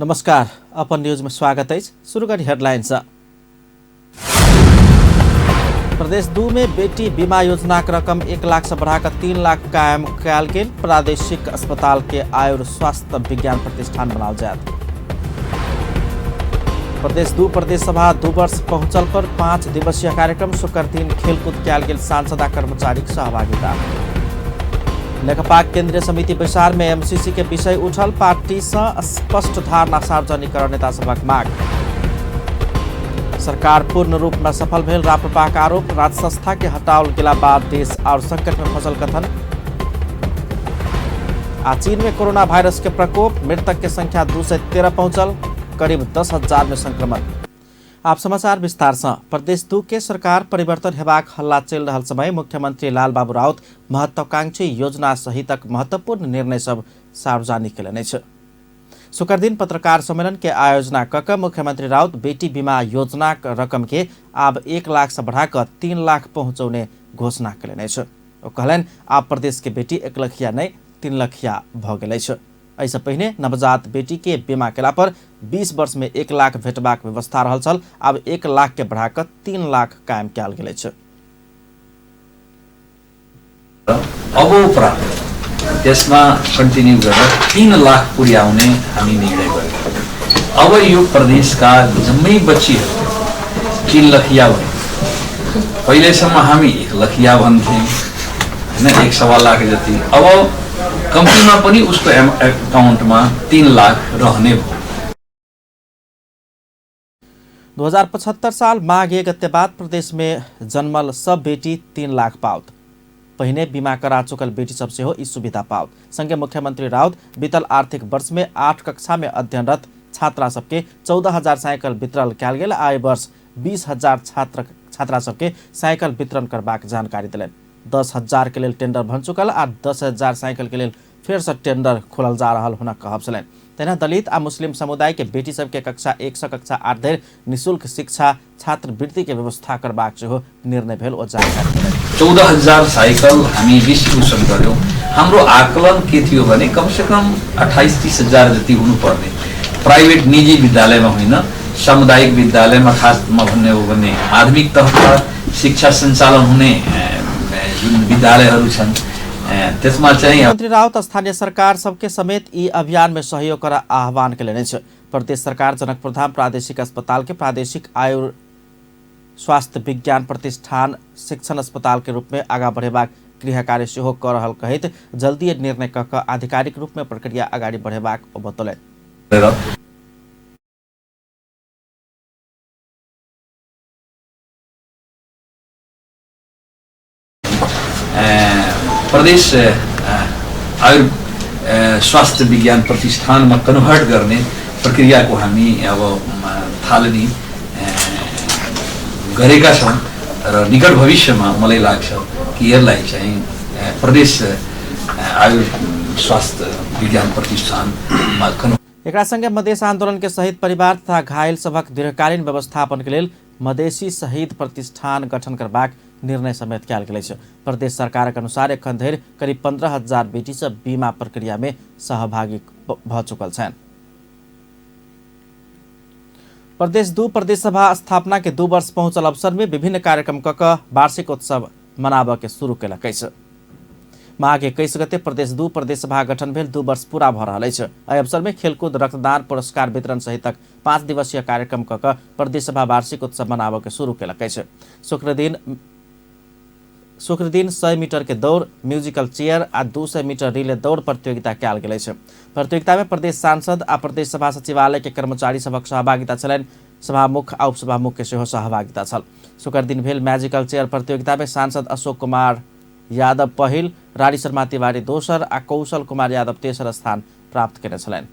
नमस्कार, अपन न्यूज में स्वागत है। शुरू करी हेडलाइंस। प्रदेश 2 में बेटी बीमा योजना का रकम 1 लाख से बढ़ाकर 3 लाख कायम कयल गेल। प्रादेशिक अस्पताल के आयुर स्वास्थ्य विज्ञान प्रतिष्ठान बनाल जायत। प्रदेश 2 प्रदेश सभा 2 वर्ष पहुंचल पर 5 दिवसीय कार्यक्रम। शुक्र दिन खेलकूद कयल गेल। सांसद आ कर्मचारी सहभागिता। नेकपा केंद्रीय समिति बैसार में एमसीसी के विषय उठल। पार्टी से स्पष्ट धारणा सार्वजनिक कर नेता सभक माग। सरकार पूर्ण रूप में सफल भेल। राप्रपा का आरोप। राज्य संस्था के हटाओल गेला बाद देश और संकट में फंसल कथन। आ चीन में कोरोना वायरस के प्रकोप। मृतक के संख्या 213 पहुंचल। करीब 10,000 में संक्रमण। आप समाचार विस्तार से। प्रदेश 2 के सरकार परिवर्तन हेबाक हल्ला चल रहा समय मुख्यमंत्री लालबाबू राउत महत्वाकांक्षी योजना सहितक महत्वपूर्ण निर्णय सब सार्वजनिक कयलनि छ। शुक्र दिन पत्रकार सम्मेलन के आयोजना कऽ मुख्यमंत्री राउत बेटी बीमा योजना रकम के आब 1 लाख से बढ़ाकर 3 लाख पहुंचौने घोषणा कयलनि छ। ओ कहलनि आब प्रदेश के बेटी 1 लखिया नहीं 3 लखिया भ गेलै छ। ऐसे पहले नवजात बेटी के बीमा केला पर 20 वर्ष में 1 लाख भेटबाक व्यवस्था रहल छल। अब 1 लाख के बढ़ाकर 3 लाख कायम कयल गेलै छ। अब उपरान्त त्यसमा कन्टिन्यू गरेर 3 लाख पुर्याउने हामी निर्णय गरेका। अब यो प्रदेशका जम्मै बच्चीहरू 3 लखिया भए। पहिलेसम्म हामी 1 लखिया भन्थ्यौँ हैन, 1.25 लाख जति। अब कम्तीमा पनि उसको अकाउन्टमा 3 लाख रहने भयो। 2075 साल माघ 1 गते बाद प्रदेश में जन्मल सब बेटी 3 लाख पाउत। पहिने बीमा करा चुकल बेटी सब से हो इस सुविधा पाउत। संगे मुख्यमंत्री राउत बीतल आर्थिक वर्ष में 8 कक्षा में अध्ययनरत छात्रा सबके 14,000 साइकिल वितरण कयल गेल। आय वर्ष 20,000 छात्रा सबके साइकिल वितरण करबाक जानकारी दिलनि। 10,000 के लिए टेंडर बन चुकल आ 10,000 साइकिल के लिए फिर से टेंडर खोलल जा रहा होना कहब छलनि। तेना दलित आ मुस्लिम समुदाय के बेटी सबके कक्षा 1 से कक्षा 8 धरि निःशुल्क शिक्षा छात्रवृत्ति के व्यवस्था करबाक सेहो निर्णय भेल। ओ जानकारी दिलनि। 14,000 साइकल हामी डिस्ट्रिब्युसन गर्यौं। हाम्रो आकलन के थियो भने कमसे कम 28-30,000 जति हुनुपर्ने। प्राइभेट निजी विद्यालयमा होइन, सामुदायिक विद्यालयमा खासमा भन्ने हो भने माध्यमिक तहका शिक्षा सञ्चालन हुने जुन विद्यालयहरू छन् त्यसमा चाहिँ मंत्री राउत स्थानीय सरकार सबके समेत ई अभियान में सहयोग कर आह्वान कयलनि छ। प्रदेश सरकार जनकपुर धाम प्रादेशिक अस्पताल के प्रादेशिक आयुर स्वास्थ्य विज्ञान प्रतिष्ठान शिक्षण अस्पताल के रूप में आगा बढ़ेबाक गृह कार्य सेहो कर रहल कहित जल्दी निर्णय कऽ आधिकारिक रूप में प्रक्रिया आगाड़ी बढ़ेबाक बतौलनि। प्रदेश आयुर स्वास्थ्य विज्ञान प्रतिष्ठानमा कन्भर्ट गर्ने प्रक्रियाको हामी अब थालनी गरेका छौँ र निकट भविष्यमा मलाई लाग्छ कि यसलाई चाहिँ प्रदेश आयुर स्वास्थ्य विज्ञान प्रतिष्ठानमा एकरा संगे मधेश आंदोलन के शहीद परिवार तथा घायल सबक दीर्घकालीन व्यवस्थापन के लेल मधेसी शहीद प्रतिष्ठान गठन करबाक निर्णय समेत कयल गेल छै। प्रदेश सरकारक अनुसार एखन धरि करीब 15,000 बेटी सब बीमा प्रक्रिया में सहभागी भ चुकल छन्। प्रदेश 2 प्रदेश सभा स्थापना के 2 वर्ष पहुंचल अवसर में विभिन्न कार्यक्रम कऽ वार्षिक उत्सव मनाबऽ के शुरू कयलक अछि। माघ 21 गते प्रदेश 2 प्रदेश सभा गठन भेल 2 वर्ष पूरा भऽ रहल अछि। एहि अवसर में खेलकूद रक्तदान पुरस्कार वितरण सहितक 5 दिवसीय कार्यक्रम कऽ प्रदेश सभा वार्षिक उत्सव मनाबऽ के शुरू कयलक अछि। शुक्र दिन 100 मीटर के दौड़, म्यूजिकल चेयर आ 200 मीटर रिले दौड़ प्रतियोगिता कयल गेल अछि। प्रतियोगिता में प्रदेश सांसद आ प्रदेश सभा सचिवालय के कर्मचारी सबक सहभागिता छलनि। सभामुख आ उपसभामुख के सेहो सहभागिता छल। शुक्र दिन भेल मैजिकल चेयर प्रतियोगिता में सांसद अशोक कुमार यादव पहिल, रानी शर्मा तिवारी दोसर आ कौशल कुमार यादव तेसर स्थान प्राप्त केने छलनि।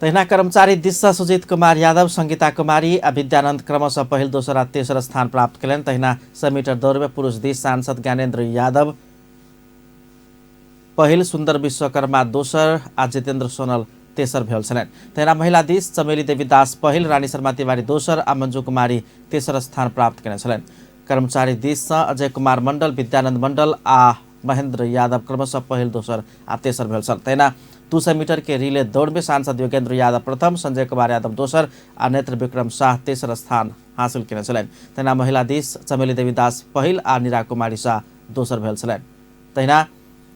तहिना कर्मचारी दिशा सुजित कुमार यादव, संगीता कुमारी आ विद्यानंद क्रमशः पहिल, दोसर आ तेसर स्थान प्राप्त कयलनि। तहिना 100 मीटर दौड़ में पुरुष दिश सांसद ज्ञानेन्द्र यादव पहिल, सुन्दर विश्वकर्मा दोसर आ जितेन्द्र सोनल तेसर भेल छलनि। तहिना महिला दिश चमेली देवीदास पहिल, रानी शर्मा तिवारी दोसर आ मंजू कुमारी तेसर स्थान प्राप्त कयने छलनि। कर्मचारी दिश अजय कुमार मण्डल, विद्यानंद मण्डल आ महेन्द्र यादव क्रमशः पहिल, दोसर आ तेसर भेल छन्। तहिना 200 मीटर के रिले दौड़ में सांसद योगेन्द्र यादव प्रथम, संजय कुमार यादव दोसर आ नेत्र विक्रम शाह तेसर स्थान हासिल कयने छलनि। तहिना महिला दिश चमेली देवीदास पहिल आ नीरा कुमारी शाह दोसर भेल छलनि। तहिना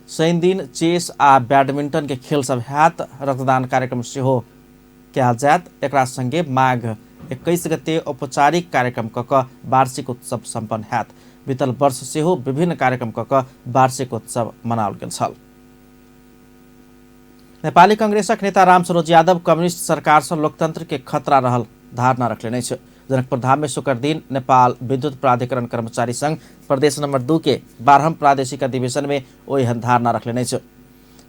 शनि दिन चेस आ बैडमिंटन के खेल सब हैत। रक्तदान कार्यक्रम सेहो कयल जायत। एकरा संगे माघ 21 गते औपचारिक कार्यक्रम कऽ कऽ वार्षिक उत्सव सम्पन्न हैत। बीतल वर्ष सेहो विभिन्न कार्यक्रम कऽ कऽ वार्षिक उत्सव मनाओल गेल छल। नेपाली कांग्रेसक नेता रामसरोज यादव कम्युनिस्ट सरकार से लोकतंत्र के खतरा रहल धारणा रखले छ। जनकपुर धाम में शुक्र दिन नेपाल विद्युत प्राधिकरण कर्मचारी संघ प्रदेश नंबर 2 के 12वें प्रादेशिक अधिवेशन में ओहन धारणा रखले छ।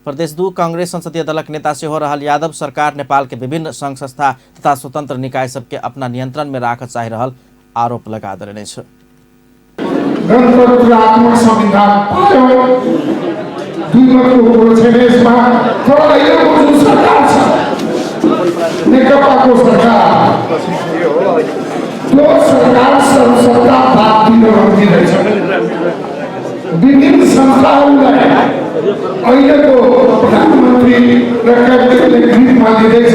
प्रदेश 2 कांग्रेस संसदीय दलक नेता सेहो रहल यादव सरकार नेपाल के विभिन्न संघ संस्था तथा स्वतंत्र निकाय सबके अपना नियंत्रण में राख चाहि रहल आरोप लगा देने छ। गणतन्त्रात्मक संविधान पायो दुईमतको कुरो छैन यसमा। तर अहिलेको जुन सरकार छ नेकपाको सरकार, त्यो सरकार सर्वसत्तावाद दिँदैछ। विभिन्न संस्थाहरूलाई अहिलेको प्रधानमन्त्री र क्याबिनेटले ग्रिपमा लिँदैछ।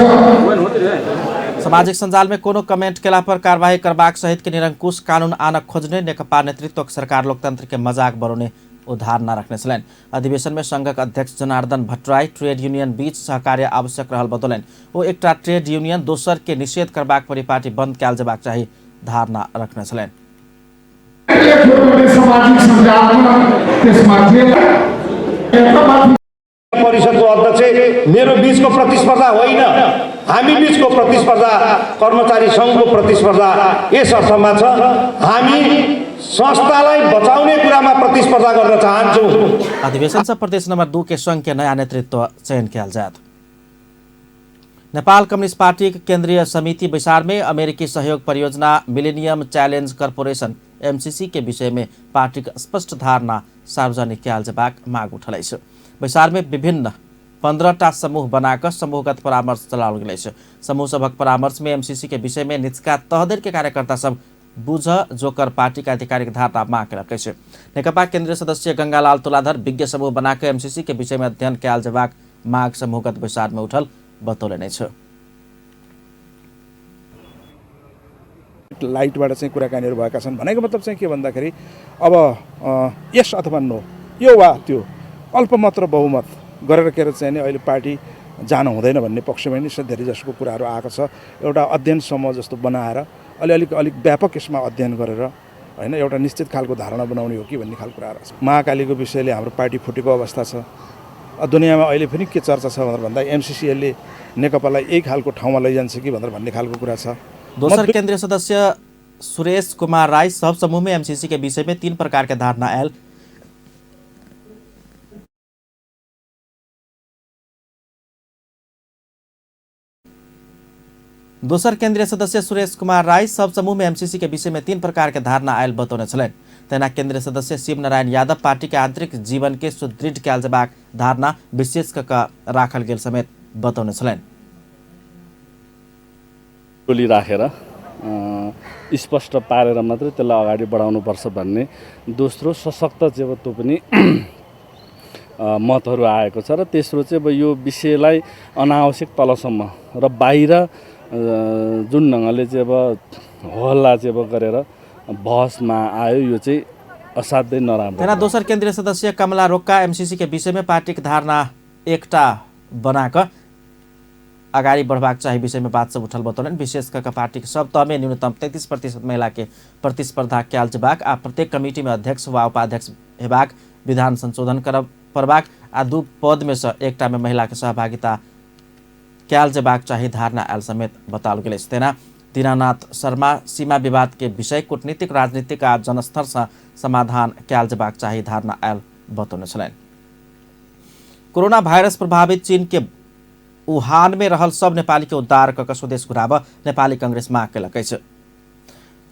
सामाजिक सञ्जाल में कोनो कमेन्ट केला पर कारवाही करबाक सहित के निरंकुश कानून आन खोजने नेकपा नेतृत्वक सरकार लोकतंत्र के मजाक बनाउने उदाहरण रखने छलनि। अधिवेशन में संघक अध्यक्ष जनार्दन भट्टराई ट्रेड यूनियन बीच सहकार्य आवश्यक रहल बतौलनि। ओ एकटा ट्रेड यूनियन दोसर के निषेध करबाक परि पार्टी बंद कयल जेबाक चाही धारणा रखने छलनि। परिषदको अध्यक्ष मेरो बीचको प्रतिस्पर्धा होइन, हामी बीचको प्रतिस्पर्धा कर्मचारी सङ्घको प्रतिस्पर्धा यस अर्थमा छ हामी संस्थालाई बचाउने कुरामा प्रतिस्पर्धा गर्न चाहन्छौँ। अधिवेशन से प्रदेश नंबर 2 के संघ के नया नेतृत्व चयन किया जायत। नेपाल कम्युनिस्ट पार्टी केंद्रीय समिति बैसार में अमेरिकी सहयोग परियोजना मिलेनियम चैलेंज कॉर्पोरेशन MCC के विषय में पार्टी का स्पष्ट धारणा सार्वजनिक कयल जेबाक माग उठलै छ। बैसार में विभिन्न 15टा समूह बनाकर समूहगत परामर्श चलाओल गेलै छ। समूह सभक परामर्श में MCC के विषय में निचका तहदर के कार्यकर्ता सब बुझ जोकर पार्टी का आधिकारिक धारणा माग केलकै छ। नेकपा केंद्रीय सदस्य गंगालाल तुलाधर विज्ञ समूह बनाकर MCC के विषय में अध्ययन कयल जेबाक माग समूहगत बैसार में उठल बतौले छ। लाइटबाट चाहिँ कुराकानीहरू भएका छन्। भनेको मतलब चाहिँ के भन्दाखेरि अब यस अथवा नो, यो वा त्यो अल्पमत र बहुमत गरेर के चाहिँ अहिले पार्टी जानु हुँदैन भन्ने पक्षमा नि धेरै जसोको कुराहरू आएको छ। एउटा अध्ययन समूह जस्तो बनाएर अलिक व्यापक यसमा अध्ययन गरेर हैन एउटा निश्चित खालको धारणा बनाउने हो कि भन्ने खालको कुराहरू छ। महाकालीको विषयले हाम्रो पार्टी फुटेको अवस्था छ। दुनियाँमा अहिले पनि के चर्चा छ भनेर भन्दा MCCले नेकपालाई यही खालको ठाउँमा लैजान्छ कि भनेर भन्ने खालको कुरा छ। दोसर केंद्रीय सदस्य सुरेश कुमार राय सब समूह में MCC के विषय में 3 प्रकार के धारणा आयल। दोसर केंद्रीय सदस्य सुरेश कुमार राय सब समूह में MCC के विषय में 3 प्रकार के धारणा आयल बतौने छलनि। तेना केंद्रीय सदस्य शिव नारायण यादव पार्टी के आंतरिक जीवन के सुदृढ़ कयल जेबाक धारणा विशेष कऽ राखल गेल समेत बतौने छलनि। टोली राखेर स्पष्ट पारेर मात्रै त्यसलाई अगाडि बढाउनुपर्छ भन्ने दोस्रो सशक्त चाहिँ त्यो पनि मतहरू आएको छ। र तेस्रो चाहिँ अब यो विषयलाई अनावश्यक तलसम्म र बाहिर जुन ढङ्गले चाहिँ अब हल्ला चाहिँ अब गरेर बहसमा आयो यो चाहिँ असाध्यै नराम्रो। तेना दोसर केंद्रीय सदस्य कमला रोक्का MCC के विषय में पार्टी की धारणा एकटा बनाकर अगाडि बढ़बाक चाही विषय में बात सब उठल बतौलन। विशेष करके पार्टी के सब तह में न्यूनतम 33% महिला के प्रतिस्पर्धा कयल जेबाक आ प्रत्येक कमिटी में अध्यक्ष वा उपाध्यक्ष हेबाक विधान संशोधन करब पड़बाक आ 2 पद में से एकटा में महिला के सहभागिता कयल जेबाक चाही धारणा आयल समेत बताओल गेल। तेना दीनानाथ शर्मा सीमा विवाद के विषय कूटनीतिक राजनीतिक आ जनस्तर से समाधान कयल जेबाक चाही धारणा आयल बतौने छलनि। कोरोना वायरस प्रभावित चीन के वुहान में रहल सब नेपाली के उद्धार कऽ स्वदेश घुराब नेपाली कांग्रेस माग केलकै छ।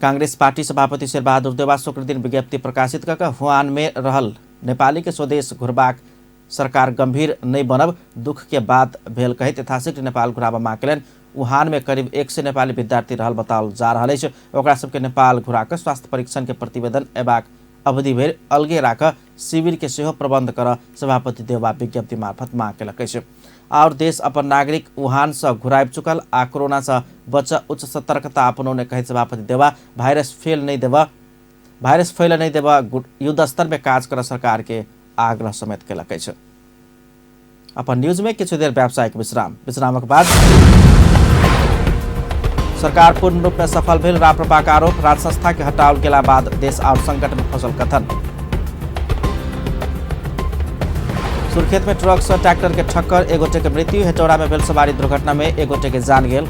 कांग्रेस पार्टी सभापति शेरबहादुर देउवा शुक्र दिन विज्ञप्ति प्रकाशित कऽ वुहान में रहल नेपाली के स्वदेश घुरबाक सरकार गंभीर नहीं बनब दुख के बात भेल कहित यथाशीघ्र नेपाल घुराब माग केलनि। वुहान में करीब 100 नेपाली विद्यार्थी रहल बताओल जा रहा है। ओकरा सबके नेपाल घुराक स्वास्थ्य परीक्षण के प्रतिवेदन एबाक अवधि भरि अलगे राख शिविर के सेहो प्रबंध कर सभापति देउवा विज्ञप्ति मार्फत माग केलकै छ। और देश अपन नागरिक वुहान से घुराब चुकल आ कोरोना से बच उच्च सतर्कता अपनाउने कहित सभापति देउवा भाइरस फैल नहीं देव युद्ध स्तर में काज कर सरकार के आग्रह समेत केलकै छ। अपन न्यूज में किछु देर व्यावसायिक विश्रामक बाद सरकार पूर्ण रूप में सफल भेल राप्रपा का आरोप राज संस्था के हटाओल गेला बाद देश और संकट में फंसल कथन। सुर्खेत में ट्रक से ट्रैक्टर के ठक्कर एगोटे के मृत्यु। हेटौड़ा में भेल सवारी दुर्घटना में एगोटे के जान गेल।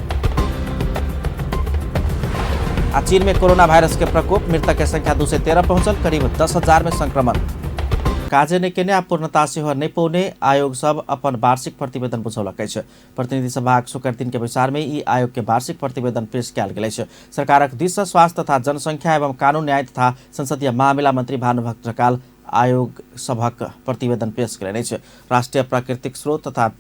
चीन में कोरोना वायरस के प्रकोप मृतक के संख्या 213 पहुंचल। करीब 10,000 में संक्रमण। काजे ने केने आ पूर्णता सेहो नहीं पौने आयोग सब अपन वार्षिक प्रतिवेदन बुझौलकै छ। प्रतिनिधि सभा शुक्र दिन के विचार में ई आयोग के वार्षिक प्रतिवेदन पेश कयल गेलै छ। सरकारक दिस से स्वास्थ्य तथा जनसंख्या एवं कानून न्याय तथा संसदीय मामिला मंत्री भानुभक्त ढकाल आयोग सभक प्रतिवेदन पेश कयलनि छ। राष्ट्रिय प्राकृतिक स्रोत तथा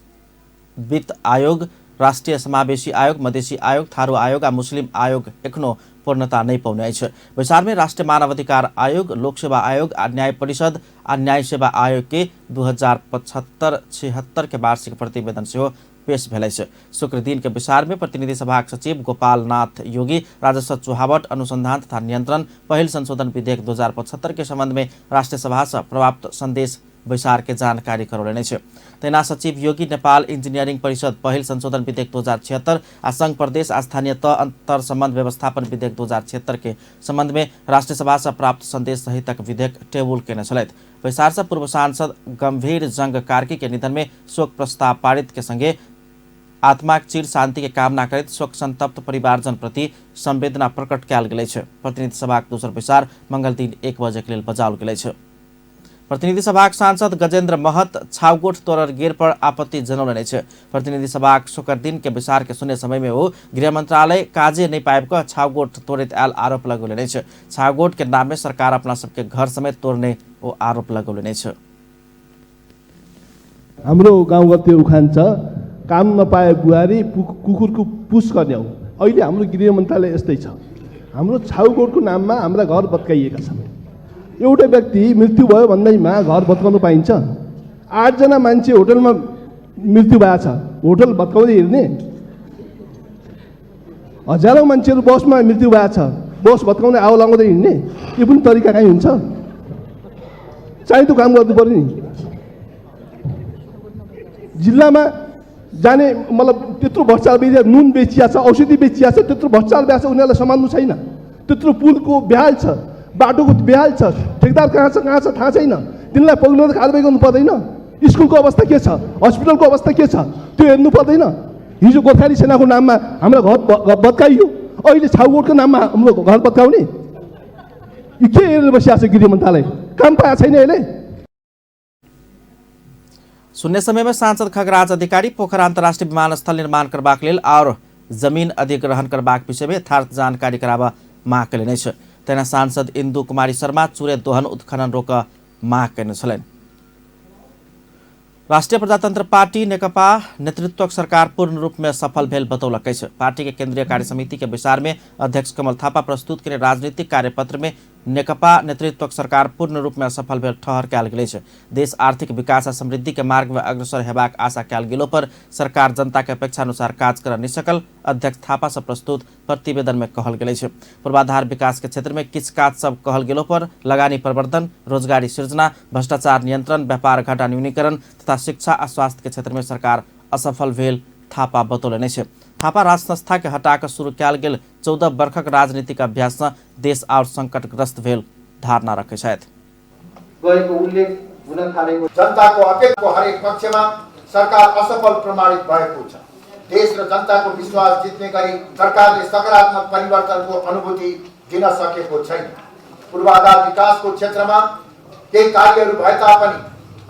वित्त आयोग, राष्ट्रिय समावेशी आयोग, मधेसी आयोग, थारू आयोग आ मुस्लिम आयोग एखनो पूर्णता नहीं पौने अछि। विचार में राष्ट्रीय मानवाधिकार आयोग, लोक सेवा आयोग आ न्याय परिषद आ न्याय सेवा आयोग के 2075-76 के वार्षिक प्रतिवेदन सेहो पेश भेलै छ। शुक्र दिन के विचार में प्रतिनिधि सभा सचिव गोपाल नाथ योगी राजस्व चुहावट अनुसंधान तथा नियंत्रण पहिल संशोधन विधेयक 2075 के संबंध में राष्ट्रीय सभा से प्राप्त संदेश विचार के जानकारी करौलनि छ। तैना सचिव योगी नेपाल इंजीनियरिंग परिषद पहिल संशोधन विधेयक 2076 आ संघ प्रदेश आ स्थानीय तह अंतर संबंध व्यवस्थापन विधेयक 2076 के संबंध में राष्ट्रीय सभा से प्राप्त संदेश सहितक विधेयक टेबुल केने छलैथ। विचार से पूर्व सांसद गंभीर जंग कार्की के निधन में शोक प्रस्ताव पारित के संगे आत्मा चिर शांति के कामना करैत शोक संतप्त परिवारजन प्रति संवेदना प्रकट कयल गेलै छ। प्रतिनिधि सभा दोसर विचार मंगल दिन 1 बजे के लेल बजाओल गेलै छ। प्रतिनिधि सभा सांसद गजेन्द्र महत छाउगोठ तोड़र गेर पर आपत्ति जनौलनि छ। प्रतिनिधि सभा शुक्र दिन के विचार के सुने समय में वो गृह मंत्रालय काजे नहीं पाएब का छाउगोठ तोड़ित आयल आरोप लगौलनि छ। छाउगोठ के नाम में सरकार अपना सबके घर समेत तोड़ने वो आरोप लगौलनि छ। हाम्रो गाउँगते उखान छ, काम नपाए बुहारी कुकुरको पुस गर्ने हो। अहिले हाम्रो गृह मन्त्रालय यस्तै छ। हाम्रो छाउगोठको नाममा हाम्रा घर भत्काइएका छन्। एउटा व्यक्ति मृत्यु भयो भन्दैमा घर भत्काउनु पाइन्छ? 8 जना मान्छे होटलमा मृत्यु भएको छ, होटल भत्काउँदै हिँड्ने? हजारौं मान्छेहरू बसमा मृत्यु भएको छ, बस भत्काउँदै आउ लगाउँदै हिँड्ने? यो पनि तरिका कहीँ हुन्छ? चाहिँदो काम गर्नु पर्यो नि। जिल्लामा जाने मतलब त्यत्रो भ्रष्टाचार बेचिया, नुन बेचिया छ, औषधि बेचिया छ, त्यत्रो भ्रष्टाचार बेचिया छ, उनीहरूलाई सम्हाल्नु छैन। त्यत्रो पुलको बेहाल छ, बाटोको बेहाल छ, ठेकदार कहाँ छ थाहा छैन। तिनलाई पग्लो कारबाही गर्नु पर्दैन? स्कुलको अवस्था के छ, हस्पिटलको अवस्था के छ, त्यो हेर्नु पर्दैन? हिजो गोर्खाली सेनाको नाममा हाम्रो घर भत्काइयो, अहिले छाउगोठको नाममा हाम्रो घर भत्काउने? यो के हेरेर बसिरहेको छ गृह मन्त्रालय? काम पाएको छैन यसले? शून्य समय में सांसद खगराज अधिकारी पोखरा अंतर्राष्ट्रीय विमानस्थल निर्माण करबाक लेल और जमीन अधिग्रहण करबाक विषय में यथार्थ जानकारी कराबा माग कयलनि छ। तेना सांसद इंदु कुमारी शर्मा चूरे दोहन उत्खनन रोक माग कयने छलनि। राष्ट्रिय प्रजातन्त्र पार्टी नेकपा नेतृत्वक सरकार पूर्ण रूप में सफल भेल बतौलकै छ। पार्टी के केंद्रीय कार्य समिति के विचार में अध्यक्ष कमल थापा प्रस्तुत करे राजनीतिक कार्यपत्र में नेकपा नेतृत्वक सरकार पूर्ण रूप में सफल भेल ठहर कयल गेलै छ। देश आर्थिक विकास आ समृद्धि के मार्ग में अग्रसर हेबाक आशा कयल गेलो पर सरकार जनता के अपेक्षा अनुसार काज कर नहीं सकल अध्यक्ष थापा से प्रस्तुत प्रतिवेदन में कहल गेलै छ। पूर्वाधार विकास के क्षेत्र में किछ काज सब कहल गेलो पर लगानी प्रवर्धन, रोजगारी सृजना, भ्रष्टाचार नियंत्रण, व्यापार घाटा न्यूनीकरण तथा शिक्षा आ स्वास्थ्य के क्षेत्र में सरकार असफल भेल थापा बतौलनि छ। थापा राज संस्था के हटाकर शुरू कयल गेल 14 वर्षक राजनीतिक अभ्यास से देश और संकटग्रस्त भेल धारणा रखे छथि। गएको उल्लेख हुन थालेको जनताको अपेक्षाको हरेक पक्षमा सरकार असफल प्रमाणित भएको छ। देश र जनताको विश्वास जित्ने गरी सरकारले सकारात्मक परिवर्तनको अनुभूति दिन सकेको छैन। पूर्वाधार विकासको क्षेत्रमा केही कार्यहरू भए तापनि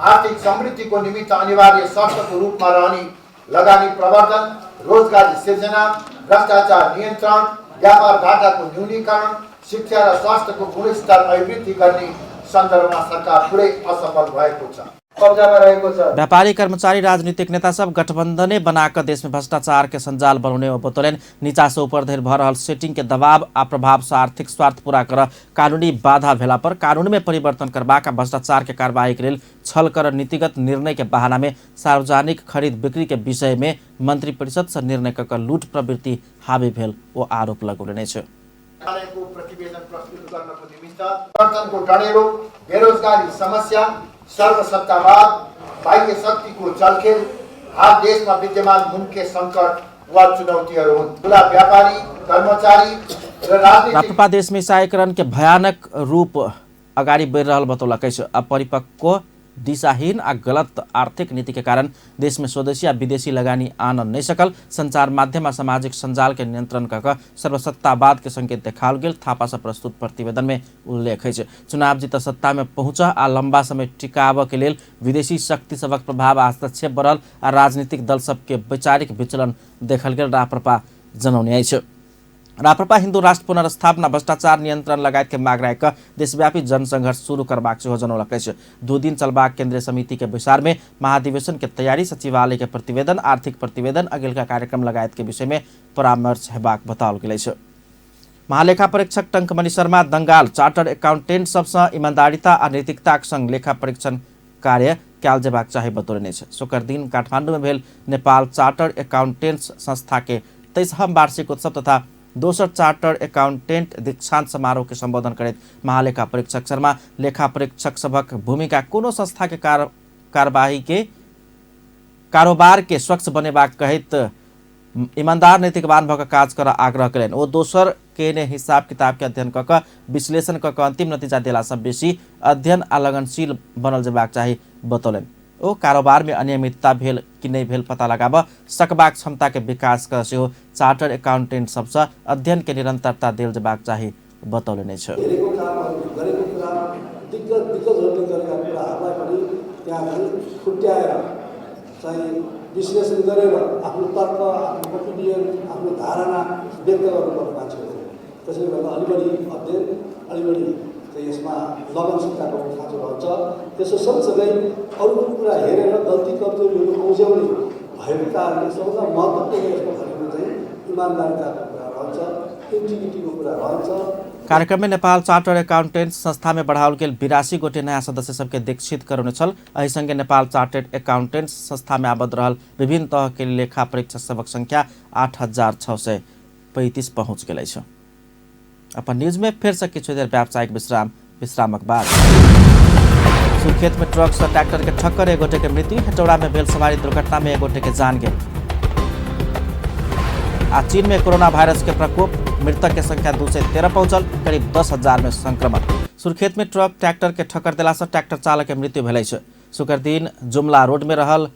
आर्थिक समृद्धिको निमित्त अनिवार्य शर्तको रूपमा रहने लगानी प्रवर्धन, रोजगारी सिर्जना, भ्रष्टाचार नियन्त्रण, व्यापार घाटाको न्यूनीकरण, शिक्षा र स्वास्थ्यको गुणस्तर अभिवृद्धि गर्ने सन्दर्भमा सरकार पुरै असफल भएको छ। कब्जामा रहेको छ। व्यापारी, कर्मचारी, राजनीतिक नेता सब गठबन्धने बनाकर देश में भ्रष्टाचार के संजाल बनाने बतौलन। नीचा से ऊपर धरि भ रहल सेटिंग के दबाव आ प्रभाव से आर्थिक स्वार्थ पूरा कर कानूनी बाधा भेला पर कानून में परिवर्तन करबाक आ भ्रष्टाचार के कार्रवाई के लेल छल कर नीतिगत निर्णय के बहाना में सार्वजनिक खरीद बिक्री के विषय में मंत्री परिषद से निर्णय कर लूट प्रवृत्ति हावी भेल वो आरोप लगौलने छ। प्रतिवेदन प्रस्तुत गर्नको निमित्त परिवर्तनको डढेलो, बेरोजगारी समस्या, सर्वसत्तावाद, बाह्य शक्तिको चलखेल, हाल देशमा विद्यमान मुख्य सङ्कट वा चुनौतीहरू हुन्। ठुला व्यापारी, कर्मचारी र राजनीतिक राप्रपा देश में ईसाईकरण के भयानक रूप अगाडि बढ़ रहल बतौलकै छ। अपरिपक्व, दिशाहीन आ गलत आर्थिक नीति के कारण देश में स्वदेशी आ विदेशी लगानी आन नहीं सकल। संचार माध्यम आ सामाजिक संजाल के नियंत्रण कर सर्वसत्तावाद के संकेत देखाल गेल थापा से प्रस्तुत प्रतिवेदन में उल्लेख है। चुनाव जीत सत्ता में पहुँच आ लंबा समय टिकाव के लेल विदेशी शक्ति सबक प्रभाव आ हस्तक्षेप बढ़ल आ राजनीतिक दल सबके वैचारिक विचलन देखल गेल राप्रपा जनौने अछि। राप्रपा हिंदू राष्ट्र पुनर्स्थापना, भ्रष्टाचार नियंत्रण लगायत के माग राख देशव्यापी जनसंघर्ष शुरू करबाक सेहो जनौलकै छ। 2 दिन चलबाक केंद्रीय समिति के विचार में महाधिवेशन के तैयारी, सचिवालय के प्रतिवेदन, आर्थिक प्रतिवेदन, अगिलका कार्यक्रम लगायत के विषय में परामर्श हेबाक बताओल गेल छ। महालेखा परीक्षक टंकमणि शर्मा दंगाल चार्टर्ड अकाउंटेंट सबसँ ईमानदारिता आ नैतिकताक संग लेखा परीक्षण कार्य कयल जेबाक चाही बतौलने छ। शुक्र दिन काठमांडू में भेल नेपाल चार्टर्ड अकाउंटेंट्स संस्था के 23वां वार्षिक उत्सव तथा दोसर चार्टर्ड अकाउंटेंट दीक्षांत समारोह के संबोधन करैत महालेखा परीक्षक शर्मा लेखा परीक्षक सबक भूमिका कोनो संस्था के कार्यवाही के कारोबार के स्वच्छ बनेबाक कहैत ईमानदार नैतिकवान भऽ काज कर आग्रह कयलनि। ओ दोसर के ने हिसाब किताब के अध्ययन कऽ विश्लेषण कऽ अंतिम नतीजा देला सँ बेसी अध्ययन आ लगनशील बनल जेबाक चाही बतौलनि। ओ कारोबार में अनियमितता भेल कि नहीं भेल पता लगाब सकबाक क्षमता के विकास कर सेहो चार्टर्ड अकाउंटेंट सबसँ अध्ययन के निरंतरता देल जेबाक चाही बतौलने छ। विश्लेषण गरेर आफ्नो तर्क, आफ्नो ओपिनियन, आफ्नो धारणा व्यक्त गर्नुपर्ने मान्छे हो। त्यसैले गर्दा अलि बढी अध्ययन, अलि बढी यसमा लगनशीलताको खाँचो रहन्छ। त्यसो सँगसँगै अरू कुरा हेरेर गल्ती कमजोरीहरू उब्जाउने भएको कारणले सबभन्दा महत्त्वपूर्ण यसको भनेको चाहिँ इमानदारिताको कुरा रहन्छ, इन्टिग्रिटीको कुरा रहन्छ। कार्यक्रम में नेपाल चार्टर्ड अकाउंटेंट संस्था में बढ़ाओल गेल 82 गोटे नया सदस्य सबके दीक्षित करौने छल। एहि संगे नेपाल चार्टर्ड अकाउंटेंट संस्था में आबद्ध रहल विभिन्न तरह के लेखा परीक्षक सबक संख्या 8635 पहुँच गेल छ। अपन न्यूज में फिर से किछु देर व्यावसायिक विश्रामक बाद सुर्खेत में ट्रक से ट्रैक्टर के ठक्कर 1 गोटे के मृत्यु। हेटौड़ा में भेल सवारी दुर्घटना में 1 गोटे के जान गेल। आज चीन में कोरोना वायरस के प्रकोप, मृतक के संख्या 213 पहुंचल, करीब 10,000 में संक्रमण। सुर्खेत में ट्रक ट्रैक्टर के ठक्कर देला से ट्रैक्टर चालक के मृत्यु भेलै छ। शुक्र दिन जुमला रोड में रहल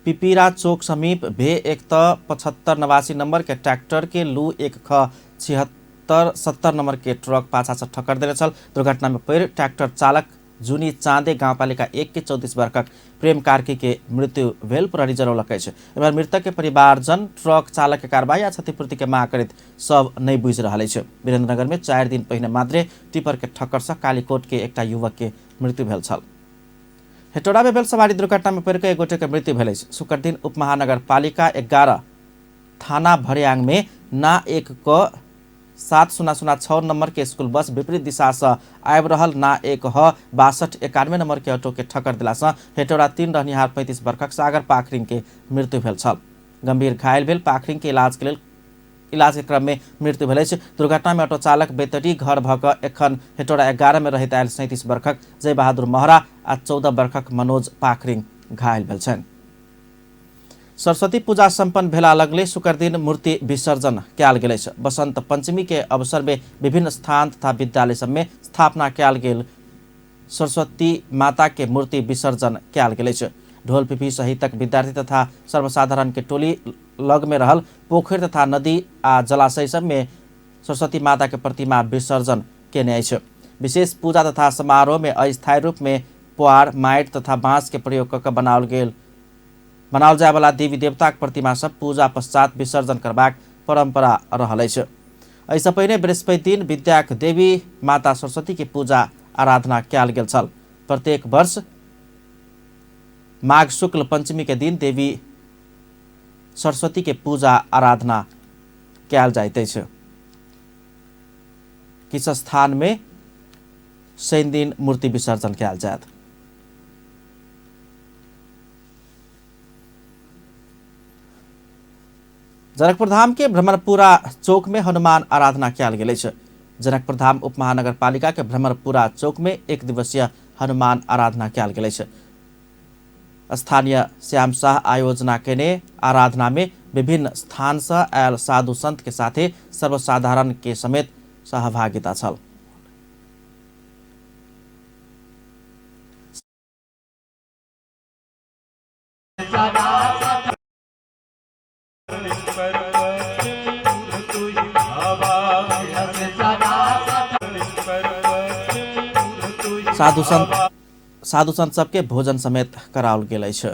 पिपीरा चौक समीप भे 175 नंबर के ट्रैक्टर के लू 1 ख 7670 नंबर के ट्रक पाछा से ठक्कर देने छल। दुर्घटना में पैर ट्रैक्टर चालक जुनी चाँदे गाउँपालिका 1 के 34 वर्षक प्रेम कार्की के मृत्यु भेल प्रहरी जनौलकै छ। एम्हर मृतक के परिवारजन ट्रक चालक के कार्रवाई आ क्षतिपूर्ति के माग करैत सब नहीं बुझि रहल अछि। वीरेन्द्रनगर में 4 दिन पहिने मात्रे टिपर के ठक्कर से कालीकोट के एकटा युवक के मृत्यु भेल छल। हेटौड़ा में भेल सवारी दुर्घटना में पड़ि 1 गोटे के मृत्यु भेल अछि। शुक्र दिन उपमहानगरपालिका 11 थाना भर्याङ में ना 1 क 7006 नंबर के स्कूल बस विपरीत दिशा से आबि रहल ना 1 ह 6291 नंबर के ऑटो के ठक्कर दिला से हेटौड़ा 3 रहनिहार 35 वर्षक सागर पाखरिंग के मृत्यु भेल छल। गंभीर घायल भेल पाखरिंग के इलाज के क्रम में मृत्यु भेल अछि। दुर्घटना में ऑटो चालक बेतडी घर भऽ कऽ एखन हेटौड़ा 11 में रहैत आयल 37 वर्षक जय बहादुर महरा आ 14 वर्षक मनोज पाखरिंग घायल भेल छन्। सरस्वती पूजा संपन्न भेला लगले शुक्र दिन मूर्ति विसर्जन कयल गेल अछि। बसंत पंचमी के अवसर में विभिन्न स्थान तथा विद्यालय सब में स्थापना कयल गेल सरस्वती माता के मूर्ति विसर्जन कयल गेल अछि। ढोल पिपी सहितक विद्यार्थी तथा सर्वसाधारण के टोली लग में रहल पोखरि तथा नदी आ जलाशय सब में सरस्वती माता के प्रतिमा विसर्जन केने अछि। विशेष पूजा तथा समारोह में अस्थायी रूप में पुआर, माटि तथा बाँस के प्रयोग कऽ बनाओल गेल बनाओल जाय वाला देवी देवताक प्रतिमा सब पूजा पश्चात विसर्जन करबाक परंपरा रहल अछि। एहिसँ पहिने बृहस्पति दिन विद्याक देवी माता सरस्वती के पूजा आराधना कयल गेल छल। प्रत्येक वर्ष माघ शुक्ल पंचमी के दिन देवी सरस्वती के पूजा आराधना कयल जाइत अछि। किछु स्थान में शनि दिन मूर्ति विसर्जन कयल जायत। जनकपुर धाम के भ्रमरपुरा चौक में हनुमान आराधना कयल गेल अछि। जनकपुर धाम उपमहानगरपालिका के भ्रमरपुरा चौक में एक दिवसीय हनुमान आराधना कयल गेल अछि। स्थानीय श्याम शाह आयोजना केने आराधना में विभिन्न स्थान से आयल साधु संत के साथे सर्वसाधारण के समेत सहभागिता छल। साधु संत सबके भोजन समेत कराओल गेल अछि।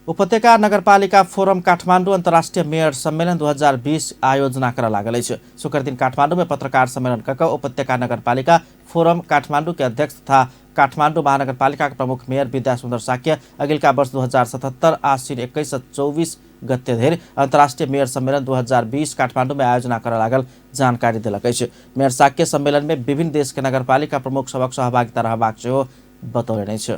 उपत्यका नगरपालिका फोरम काठमाडौँ अंतर्राष्ट्रीय मेयर सम्मेलन 2020 आयोजना कर लागल अछि। शुक्र दिन काठमाडौँ में पत्रकार सम्मेलन कऽ उपत्यका नगरपालिका फोरम काठमाडौँ के अध्यक्ष तथा काठमाडौँ महानगरपालिका के प्रमुख मेयर विद्या सुन्दर साक्य अगिलका वर्ष 2077 आश्विन 21 से 24 गते धरि अंतर्राष्ट्रीय मेयर सम्मेलन 2020 काठमाडौँ में आयोजना कर लागल जानकारी देलक अछि। मेयर साक्य सम्मेलन में विभिन्न देश के नगरपालिका प्रमुख सबक सहभागिता रहबाक सेहो बतौलनि अछि।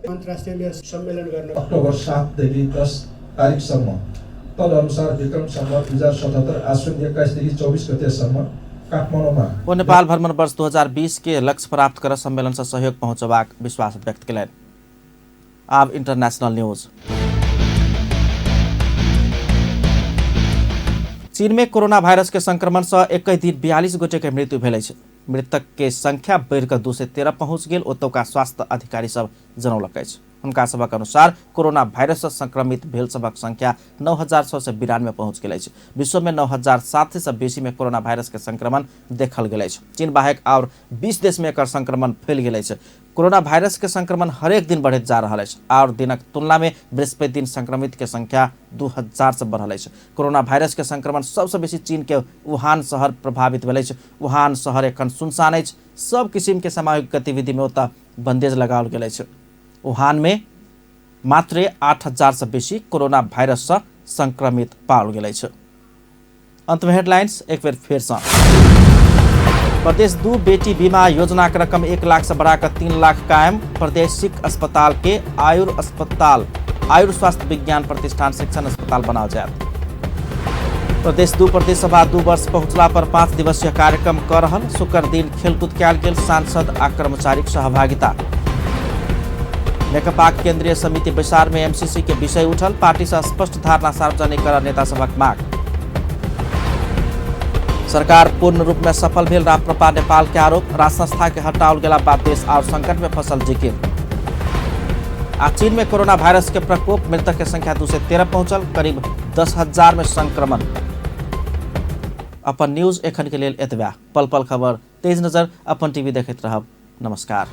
अन्तर्राष्ट्रिय मेयर सम्मेलन गर्न अक्टोबर 7 देखि 10 तारिकसम्म तदनुसार विक्रम सम्वत 2077 आश्विन 21 देखि 24 गतेसम्म काठमाडौँमा वो नेपाल भ्रमण वर्ष 2020 के लक्ष्य प्राप्त कर सम्मेलन से सहयोग पहुंचबाक विश्वास व्यक्त कयलनि। आब इंटरनेशनल न्यूज। चीन में कोरोना वायरस के संक्रमण से एक दिन 42 गोटे के मृत्यु भेल अछि। मृतक के संख्या बढ़कर 213 पहुंच गेल। ओतुका स्वास्थ्य अधिकारी सब जनौलक अछि। उनका सबक अनुसार कोरोना वायरस से संक्रमित भेल सबक संख्या 9,692 पहुंच गेल अछि। विश्व में 9,007 से बेसी में कोरोना वायरस के संक्रमण देखल गेल अछि। चीन बाहेक और 20 देश में एकर संक्रमण फैल गेल अछि। कोरोना वायरस के संक्रमण हरेक दिन बढ़ैत जा रहल अछि और दिनक तुलना में बृहस्पति दिन संक्रमित के संख्या 2000 से बढ़ल अछि। कोरोना वायरस के संक्रमण सबसे बेसी चीन के वुहान शहर प्रभावित भेल अछि। वुहान शहर एखन सुनसान अछि। सब किसिम के सामूहिक गतिविधि में ओतऽ बंदेज लगाओल गेल अछि। वुहान में मात्र 8000 से बेसी कोरोना वायरस से संक्रमित पाओल गेल अछि। अंत में हेडलाइंस एक बेर फिर से। प्रदेश 2 बेटी बीमा योजना का रकम 1 लाख से बढ़ाकर 3 लाख कायम। प्रादेशिक अस्पताल के आयुर स्वास्थ्य विज्ञान प्रतिष्ठान शिक्षण अस्पताल बनाओ जाए। प्रदेश 2 प्रदेश सभा 2 वर्ष पहुंचला पर 5 दिवसीय कार्यक्रम कर रहल। शुक्र दिन खेलकूद कयल गेल। सांसद आ कर्मचारीक सहभागिता। नेकपा केंद्रीय समिति बैसार में एमसीसी के विषय उठल। पार्टी से स्पष्ट धारणा सार्वजनिक कर नेता सभक मांग। सरकार पूर्ण रूप में सफल भेल राप्रपा नेपाल के आरोप। राज संस्था के हटाओल गेला बाद देश और संकट में फसल जिकिर। चीन में कोरोना वायरस के प्रकोप। मृतक के संख्या 213 पहुंचल। करीब 10,000 में संक्रमण। अपन न्यूज एखन के लेल एतबा। पल पल खबर तेज नजर अपन टीवी देखैत रहब। नमस्कार।